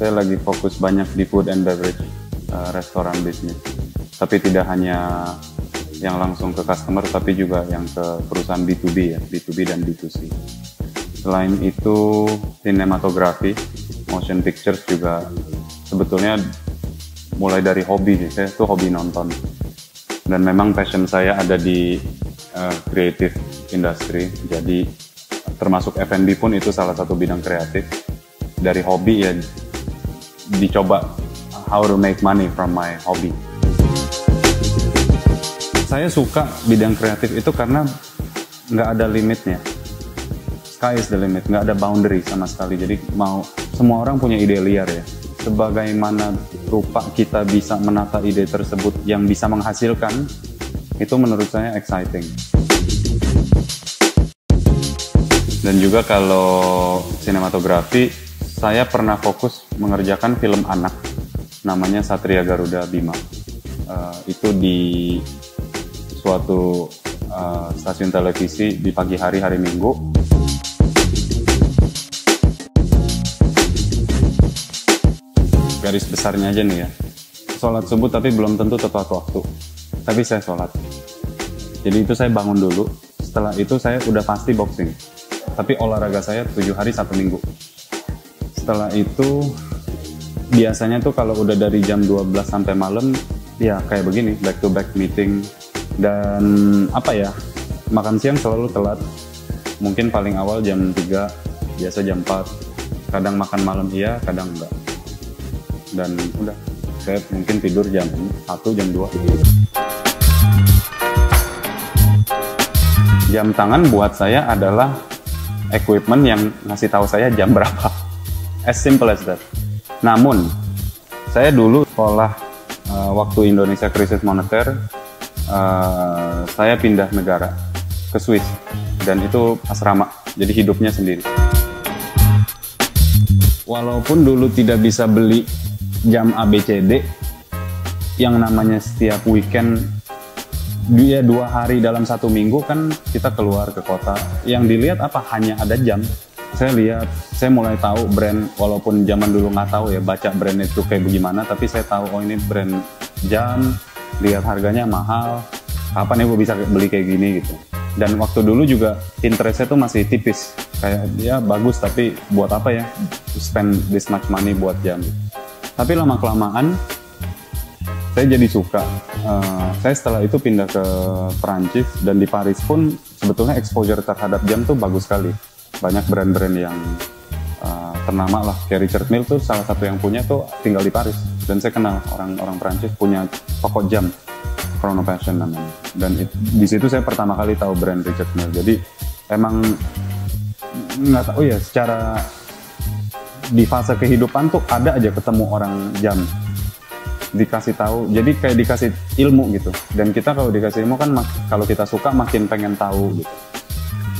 saya lagi fokus banyak di food and beverage, restoran bisnis. Tapi tidak hanya yang langsung ke customer, tapi juga yang ke perusahaan B2B ya, B2B dan B2C. Selain itu, sinematografi, motion pictures juga sebetulnya mulai dari hobi sih. Saya tuh hobi nonton. Dan memang passion saya ada di creative industry. Jadi termasuk F&B pun itu salah satu bidang kreatif. Dari hobi ya dicoba how to make money from my hobby. Saya suka bidang kreatif itu karena nggak ada limitnya. Sky is the limit, nggak ada boundary sama sekali. Jadi semua orang punya ide liar ya. Sebagaimana rupa kita bisa menata ide tersebut yang bisa menghasilkan, itu menurut saya exciting. Dan juga kalau sinematografi, saya pernah fokus mengerjakan film anak, namanya Satria Garuda Bima. Itu di suatu stasiun televisi di pagi hari Minggu. Garis besarnya aja nih ya, sholat subuh tapi belum tentu tepat waktu, tapi saya sholat. Jadi itu saya bangun dulu, setelah itu saya udah pasti boxing, tapi olahraga saya 7 hari 1 minggu. Setelah itu biasanya tuh kalau udah dari jam 12 sampai malam ya kayak begini, back to back meeting. Dan makan siang selalu telat, mungkin paling awal jam 3, biasa jam 4, kadang makan malam iya, kadang enggak. Dan udah, saya mungkin tidur jam 1, jam 2. Jam tangan buat saya adalah equipment yang ngasih tahu saya jam berapa. As simple as that. Namun, saya dulu sekolah waktu Indonesia krisis moneter, saya pindah negara ke Swiss. Dan itu asrama, jadi hidupnya sendiri. Walaupun dulu tidak bisa beli jam ABCD, yang namanya setiap weekend, dia 2 hari dalam 1 minggu kan kita keluar ke kota. Yang dilihat apa? Hanya ada jam. Saya mulai tahu brand, walaupun zaman dulu nggak tahu ya, baca brand itu kayak bagaimana, tapi saya tahu, oh ini brand jam, lihat harganya mahal, kapan ya gue bisa beli kayak gini gitu. Dan waktu dulu juga interestnya tuh masih tipis, kayak dia bagus tapi buat apa ya spend this much money buat jam. Tapi lama-kelamaan saya jadi suka. Saya setelah itu pindah ke Perancis, dan di Paris pun sebetulnya exposure terhadap jam tuh bagus sekali. Banyak brand-brand yang ternama lah, kayak Richard Mille tuh salah satu yang punya tuh tinggal di Paris. Dan saya kenal orang Perancis punya toko jam, Chrono Passion namanya. Dan di situ saya pertama kali tahu brand Richard Mille. Jadi emang nggak tahu ya, secara di fase kehidupan tuh ada aja ketemu orang jam, dikasih tahu, jadi kayak dikasih ilmu gitu. Dan kita kalau dikasih ilmu kan kalau kita suka makin pengen tahu gitu.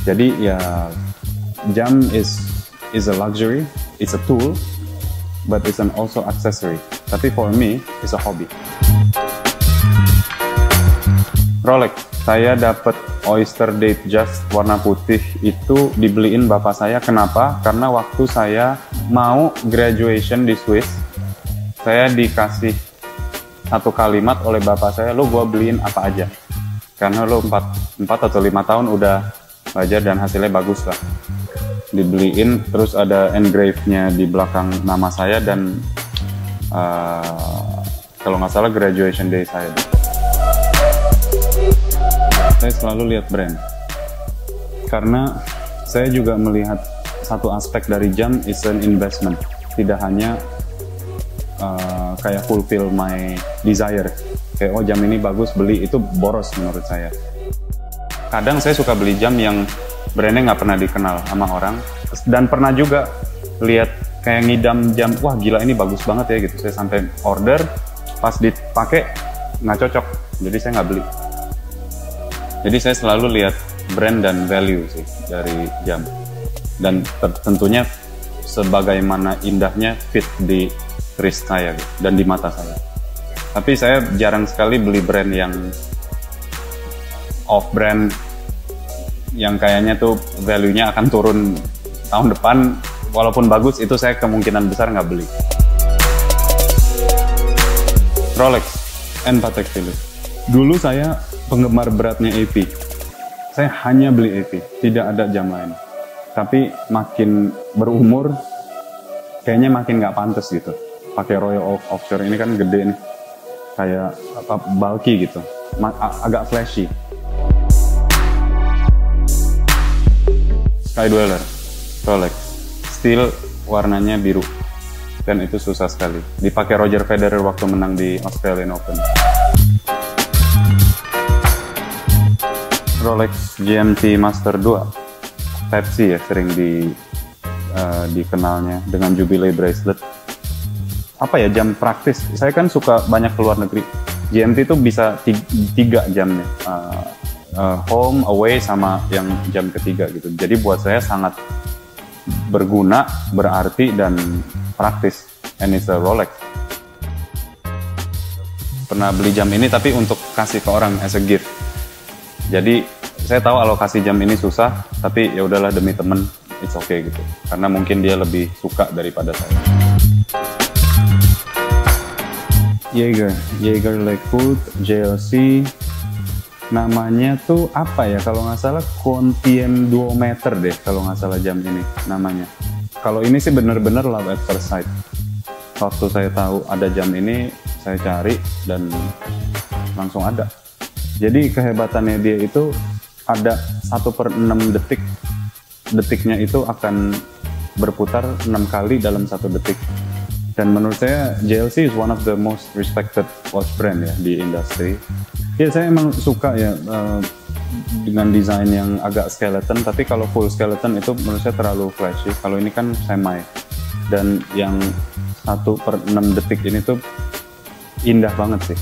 Jadi ya jam is a luxury, it's a tool, but it's an also accessory. Tapi for me, it's a hobby. Rolex, saya dapat Oyster Date Just warna putih itu dibeliin bapak saya. Kenapa? Karena waktu saya mau graduation di Swiss, saya dikasih satu kalimat oleh bapak saya, lo gua beliin apa aja. Karena lo 4 atau 5 tahun udah belajar dan hasilnya bagus lah. Dibeliin, terus ada engrave-nya di belakang nama saya dan kalau nggak salah graduation day saya. Saya selalu lihat brand, karena saya juga melihat satu aspek dari jam is an investment, tidak hanya kayak fulfill my desire, kayak oh jam ini bagus beli, itu boros menurut saya. Kadang saya suka beli jam yang brandnya nggak pernah dikenal sama orang, dan pernah juga lihat kayak ngidam jam, wah gila ini bagus banget ya gitu, saya sampai order, pas dipakai nggak cocok, jadi saya nggak beli. Jadi saya selalu lihat brand dan value sih dari jam. Dan tentunya sebagaimana indahnya fit di wrist saya gitu, dan di mata saya. Tapi saya jarang sekali beli brand yang off brand, yang kayaknya tuh value-nya akan turun tahun depan. Walaupun bagus, itu saya kemungkinan besar nggak beli. Rolex and Patek Philippe. Dulu saya penggemar beratnya AP. Saya hanya beli AP, tidak ada jam lain. Tapi makin berumur, kayaknya makin nggak pantas gitu. Pakai Royal Offshore ini kan gede nih, kayak bulky gitu, agak flashy. Sky Dweller, Rolex, steel warnanya biru, dan itu susah sekali. Dipakai Roger Federer waktu menang di Australian Open. Rolex GMT Master 2, Pepsi ya sering dikenalnya dengan Jubilee bracelet. Apa ya, jam praktis. Saya kan suka banyak keluar negeri. GMT itu bisa 3 jamnya, home, away, sama yang jam ketiga gitu. Jadi buat saya sangat berguna, berarti, dan praktis. And it's a Rolex. Pernah beli jam ini tapi untuk kasih ke orang as a gift. Jadi saya tahu alokasi jam ini susah, tapi ya udahlah demi temen, it's okay gitu. Karena mungkin dia lebih suka daripada saya. Jaeger LeCoultre JLC, namanya tuh apa ya, kalau nggak salah Quantien Duometer deh kalau nggak salah jam ini namanya. Kalau ini sih bener-bener love at first sight. Waktu saya tahu ada jam ini, saya cari dan langsung ada. Jadi kehebatannya dia itu ada 1/6 detik. Detiknya itu akan berputar 6 kali dalam 1 detik. Dan menurut saya JLC is one of the most respected watch brand ya di industri. Ya saya emang suka ya dengan desain yang agak skeleton, tapi kalau full skeleton itu menurut saya terlalu flashy. Kalau ini kan semi. Dan yang 1/6 detik ini tuh indah banget sih.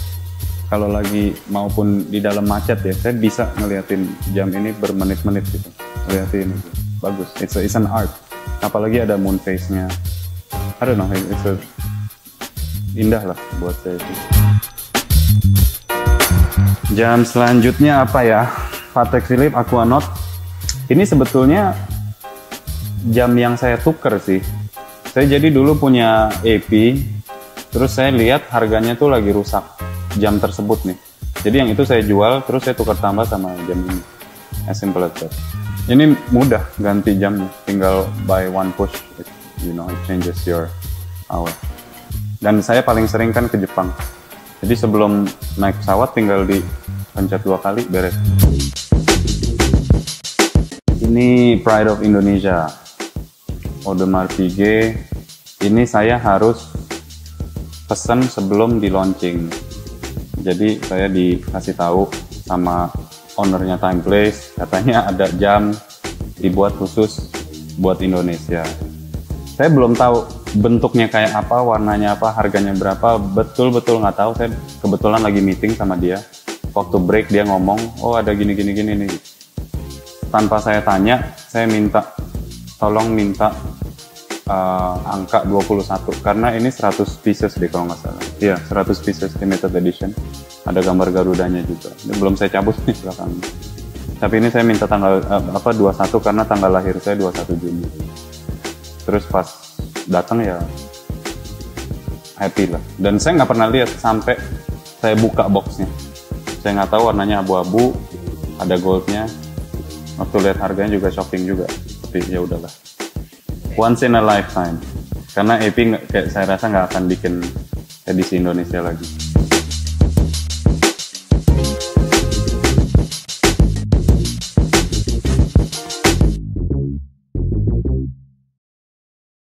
Kalau lagi maupun di dalam macet ya, saya bisa ngeliatin jam ini bermenit-menit gitu. Ngeliatin ini, bagus. It's an art. Apalagi ada moon face-nya. I don't know, indah lah buat saya itu. Jam selanjutnya apa ya? Patek Philippe Aquanaut. Ini sebetulnya jam yang saya tuker sih. Saya jadi dulu punya AP, terus saya lihat harganya tuh lagi rusak. Jam tersebut nih. Jadi yang itu saya jual, terus saya tukar tambah sama jam ini. As simple as that. Ini mudah ganti jamnya, tinggal by one push, it changes your hour. Dan saya paling sering kan ke Jepang. Jadi sebelum naik pesawat tinggal dipencet 2 kali, beres. Ini Pride of Indonesia, Audemars Piguet. Ini saya harus pesan sebelum di launching. Jadi saya dikasih tahu sama ownernya Time Place, katanya ada jam dibuat khusus buat Indonesia. Saya belum tahu bentuknya kayak apa, warnanya apa, harganya berapa, betul-betul nggak tahu. Saya kebetulan lagi meeting sama dia. Waktu break dia ngomong, oh ada gini nih. Tanpa saya tanya, saya tolong minta angka 21 karena ini 100 pieces deh kalau nggak salah. Iya, 100 pieces limited edition. Ada gambar Garudanya juga. Ini belum saya cabut nih belakang. Tapi ini saya minta tanggal 21 karena tanggal lahir saya 21 Juni. Terus pas datang ya happy lah. Dan saya nggak pernah lihat sampai saya buka boxnya. Saya nggak tahu warnanya abu-abu, ada goldnya. Waktu lihat harganya juga shocking juga. Tapi ya udahlah. Once in a lifetime. Karena AP kayak saya rasa nggak akan bikin edisi Indonesia lagi.